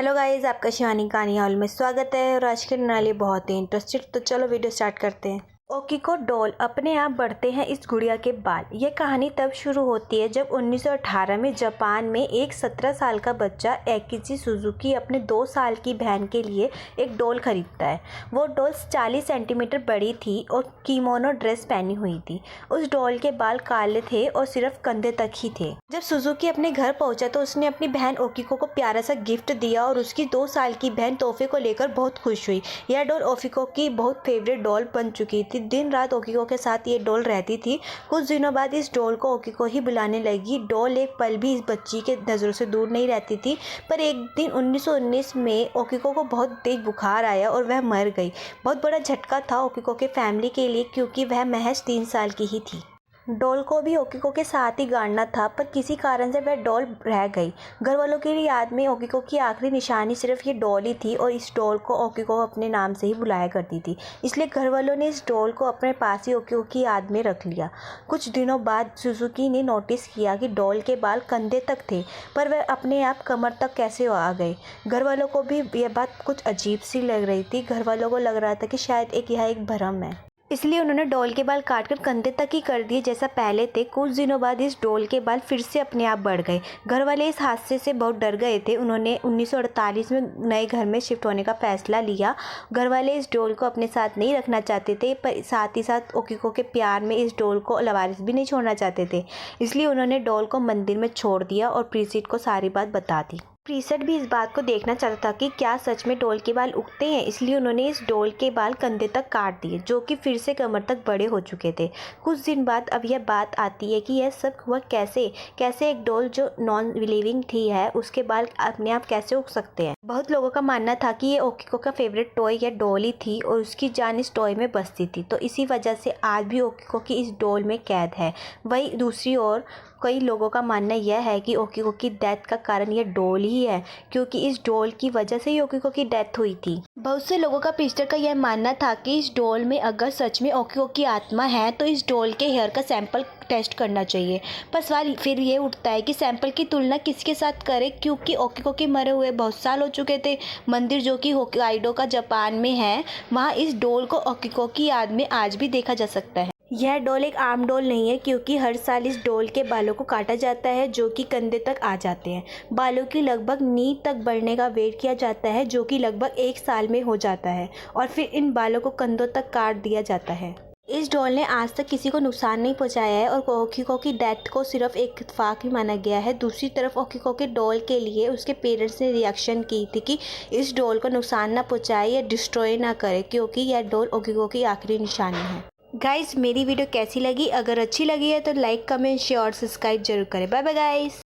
Hello guys, आपका शिवानी कहानी hall में स्वागत है। और आज के नाले बहुत ही इंटरेस्टेड, तो चलो वीडियो स्टार्ट करते हैं। ओकीको डॉल अपने आप बढ़ते हैं इस गुड़िया के बाल। यह कहानी तब शुरू होती है जब 1918 में जापान में एक 17 साल का बच्चा एकिची सुजुकी अपने 2 साल की बहन के लिए एक डॉल खरीदता है। वो डॉल 40 सेंटीमीटर बड़ी थी और किमोनो ड्रेस पहनी हुई थी। उस डॉल के बाल काले थे और सिर्फ कंधे तक ही थे। जब सुजुकी अपने घर पहुंचा तो उसने अपनी बहन ओकीको को प्यारा सा गिफ्ट दिया और उसकी 2 साल की बहन तोहफे को लेकर बहुत खुश हुई। यह डॉल ओकीको की बहुत फेवरेट डॉल बन चुकी थी। दिन रात ओकीको के साथ ये डॉल रहती थी। कुछ दिनों बाद इस डॉल को ओकीको ही बुलाने लगी। डॉल एक पल भी इस बच्ची के नज़रों से दूर नहीं रहती थी। पर एक दिन 1919 में ओकीको को बहुत तेज बुखार आया और वह मर गई। बहुत बड़ा झटका था ओकीको के फैमिली के लिए, क्योंकि वह महज 3 साल की ही थी। डॉल को भी ओकीको के साथ ही गाड़ना था, पर किसी कारण से वह डॉल रह गई। घर वालों के लिए याद में ओकीको की आखिरी निशानी सिर्फ ये डॉल ही थी और इस डॉल को ओकीको अपने नाम से ही बुलाया करती थी। इसलिए घर वालों ने इस डॉल को अपने पास ही ओकीको की याद में रख लिया। कुछ दिनों बाद सुजुकी ने नोटिस किया कि डॉल के बाल कंधे तक थे, पर वह अपने आप कमर तक कैसे आ गए। घर वालों को भी यह बात कुछ अजीब सी लग रही थी। घर वालों को लग रहा था कि शायद यह एक भ्रम है, इसलिए उन्होंने डॉल के बाल काटकर कंधे तक ही कर दिए जैसा पहले थे। कुछ दिनों बाद इस डॉल के बाल फिर से अपने आप बढ़ गए। घर वाले इस हादसे से बहुत डर गए थे। उन्होंने 1948 में नए घर में शिफ्ट होने का फैसला लिया। घर वाले इस डॉल को अपने साथ नहीं रखना चाहते थे, पर साथ ही साथ ओकीको के प्यार में इस डॉल को लवारिस भी नहीं छोड़ना चाहते थे। इसलिए उन्होंने डॉल को मंदिर में छोड़ दिया और प्रीसिट को सारी बात बता दी। प्रीसेट भी इस बात को देखना चाहता था कि क्या सच में डॉल के बाल उगते हैं, इसलिए उन्होंने इस डॉल के बाल कंधे तक काट दिए, जो कि फिर से कमर तक बड़े हो चुके थे। कुछ दिन बाद अब यह बात आती है कि यह सब हुआ कैसे एक डॉल जो नॉन लिविंग थी है उसके बाल अपने आप कैसे उग सकते हैं। बहुत लोगों का मानना था कि ये ओकीको का फेवरेट टॉय या डॉल ही थी और उसकी जान इस टॉय में बसती थी, तो इसी वजह से आज भी ओकीको की इस डॉल में कैद है। वही दूसरी ओर कई लोगों का मानना यह है कि ओकीको की डेथ का कारण यह डॉल ही है, क्योंकि इस डॉल की वजह से ही ओकीको की डेथ हुई थी। बहुत से लोगों का प्रीस्टर का यह मानना था कि इस डॉल में अगर सच में ओकीको की आत्मा है तो इस डॉल के हेयर का सैंपल टेस्ट करना चाहिए। पर सवाल फिर ये उठता है कि सैंपल की तुलना किसके साथ करें, क्योंकि ओकीको के मरे हुए बहुत साल हो चुके थे। मंदिर जो कि होक्काइडो का जापान में है, वहाँ इस डॉल को ओकीको की याद में आज भी देखा जा सकता है। यह डॉल एक आम डॉल नहीं है, क्योंकि हर साल इस डॉल के बालों को काटा जाता है, जो कि कंधे तक आ जाते हैं। बालों की लगभग नी तक बढ़ने का वेट किया जाता है, जो कि लगभग 1 साल में हो जाता है, और फिर इन बालों को कंधों तक काट दिया जाता है। इस डॉल ने आज तक किसी को नुकसान नहीं पहुंचाया है और ओकीको की डेथ को सिर्फ एक इत्तेफाक ही माना गया है। दूसरी तरफ ओकीको के डॉल के लिए उसके पेरेंट्स ने रिएक्शन की थी कि इस डॉल को नुकसान ना पहुंचाए या डिस्ट्रॉय ना करे, क्योंकि यह डॉल ओकीको की आखिरी निशानी है। गाइस, मेरी वीडियो कैसी लगी? अगर अच्छी लगी है तो लाइक, कमेंट, शेयर और सब्सक्राइब जरूर करें। Bye bye guys.